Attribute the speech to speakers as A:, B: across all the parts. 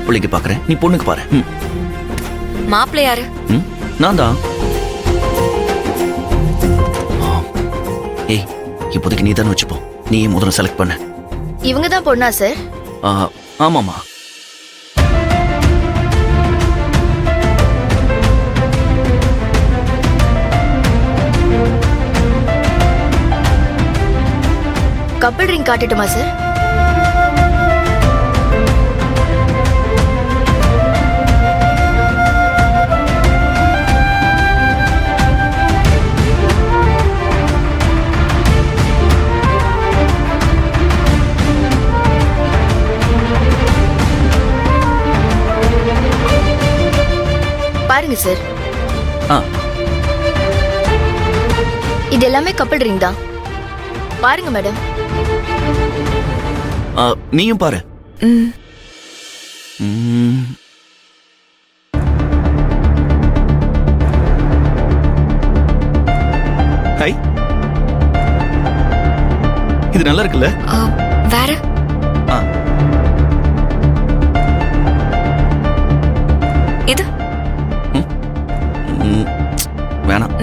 A: மாப்பிள்ளைக்கு பாக்குறேன், நீ பொண்ணுக்கு பாரு.
B: மாப்பிள்ளை யாரு?
A: நான் தான். ஏய், இப்போதைக்கு நீ தானே வச்சுப்போம். நீ முதல்ல செலக்ட் பண்ண.
C: இவங்க தான் பொண்ணா சார்?
A: ஆமாமா.
C: கப்பிள் ரிங் காட்டட்டுமா சார்? பாருங்க சார், இது எல்லாமே கப்பிள் ரிங் தான். பாருங்க மேடம்.
A: நீயும் பாரு. ஹை, இது நல்லா இருக்குல்ல?
B: வேற இது
A: வேணாம்.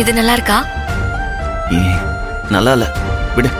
B: இது நல்லா இருக்கா?
A: நல்லா இல்ல, விடு.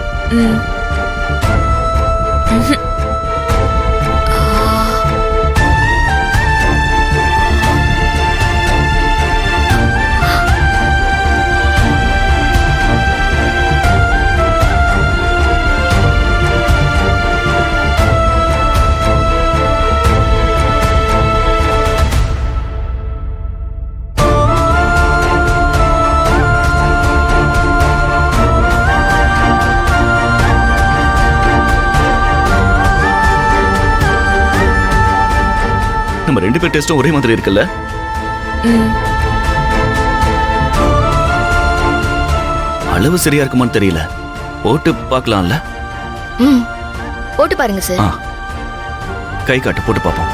A: நம்ம ரெண்டு பேர் டெஸ்டும் ஒரே மாதிரி இருக்குல்ல? அளவு சரியா இருக்குமான்னு தெரியல. போட்டு பார்க்கலாம்ல?
C: போட்டு பாருங்க சார்.
A: கை காட்டு, போட்டு பார்ப்போம்.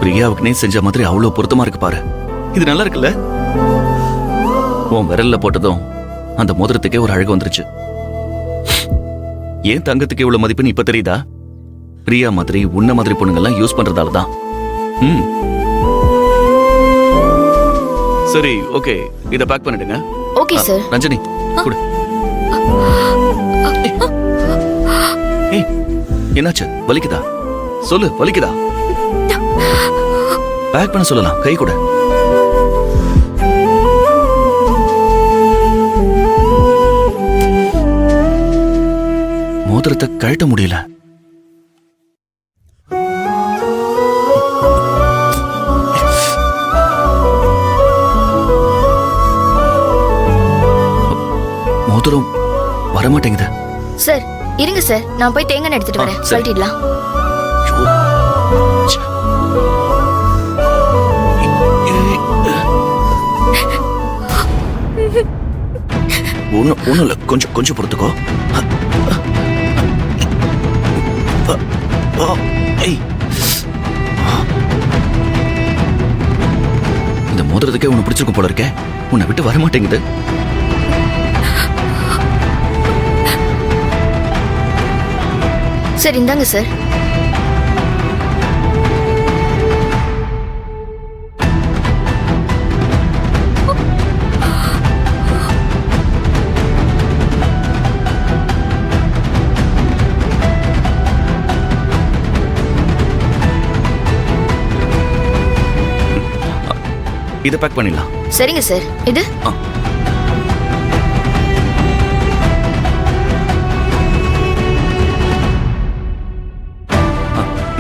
A: பிரியாவுக்கு நீ செஞ்ச மாதிரி அவ்வளவு பொருத்தமா இருக்கு பாரு. இது நல்லா இருக்குல்ல? உன் விரல்ல போட்டதும் அந்த மோதிரத்துக்கே ஒரு அழகு வந்துருச்சு. ஏன் தங்கத்துக்கு இவ்வளவு மதிப்புன்னு இப்ப தெரியுதா? பிரியா மாதிரி உன்ன மாதிரி பொண்ணுங்கெல்லாம் யூஸ் பண்றதால தான். சரி ஓகே இத பேக் பண்ணிடுங்க.
C: Okay sir.
A: ரஞ்சனி குடு. ஏய் என்னாச்சு? வலிக்குதா? சொல்லு, வலிக்குதா? பேக் பண்ண சொல்லலாம், கை கொடு. மோதிரத்தை கழட்ட முடியல. மோதிரம் வரமாட்டேங்குது.
C: சார் இருங்க சார், நான் போய் தேங்காய் எடுத்துட்டு வரேன்.
A: சரி.
C: சொல்லிடலாம்.
A: ஒண்ணும் இல்ல, கொஞ்சம் கொஞ்சம் பொறுத்துக்கோ. ஏய். இந்த மோதிரத்துக்கே உன்னை பிடிச்சிருக்கும் போல இருக்கே, உன்னை விட்டு வர மாட்டேங்குது.
C: சார் இந்தாங்க சார்.
A: இதை பேக் பண்ணிடலாம்.
C: சரிங்க சார். இது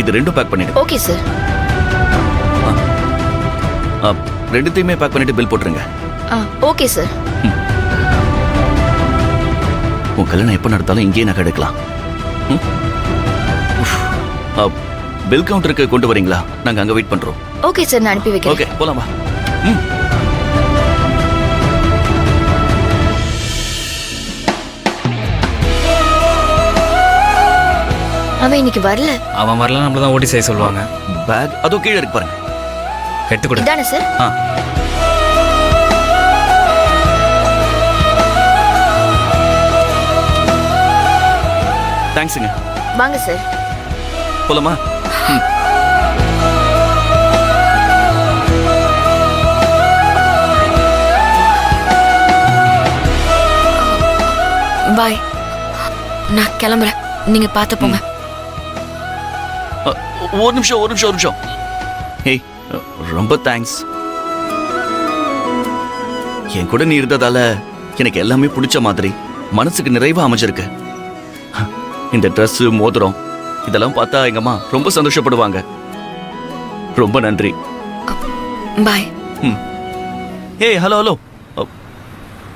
A: இது ரெண்டும் பேக் பண்ணிடு.
C: Okay sir.
A: ரெண்டுத்தையுமே பேக் பண்ணிட்டு பில் போட்டுருங்க.
C: Okay sir.
A: உன் கல்யாணம் எப்ப நடத்தாலும் இங்கேயே நகை எடுக்கலாம். பில் கவுண்டருக்கு கொண்டு வரீங்களா? நாங்க அங்க வெயிட் பண்றோம்.
C: ஓகே சார், நான் அனுப்பி வைக்கிறேன்.
A: ஓகே போலாமா?
C: அவன் இன்னைக்கு வரல.
D: அவன் வரல, நம்மள தான் ஓட்டி செய்ய சொல்லுவாங்க.
A: பேக் அதோ கீழே இருக்கு பாருங்க.
D: எடுத்து கொடு.
C: இதானே சார்?
A: தேங்க்ஸுங்க.
C: வாங்க சார்.
A: போலாமா?
B: பாய். நான் கிளம்புறேன், நீங்க பார்த்து போங்க.
A: ஒரு நிமிஷம். ஏய் ரொம்ப தேங்க்ஸ். என் கூட நீ இருந்ததால எனக்கு எல்லாமே பிடிச்ச மாதிரி மனசுக்கு நிறைவா அமைஞ்சிருக்கு. இந்த ட்ரெஸ், மோதிரம் இதெல்லாம் பார்த்தா எங்க அம்மா ரொம்ப சந்தோஷப்படுவாங்க. ரொம்ப நன்றி.
B: பாய்.
A: ஏய் ஹலோ.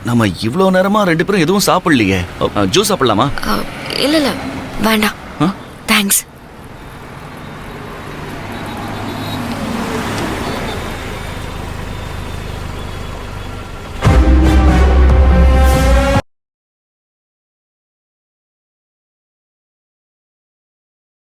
A: நம்ம இவ்வளோ நேரமா ரெண்டு பேரும் எதுவும் சாப்பிடலையே. ஜூஸ் சாப்பிடலாமா?
B: இல்ல வேண்டாம், தேங்க்ஸ்.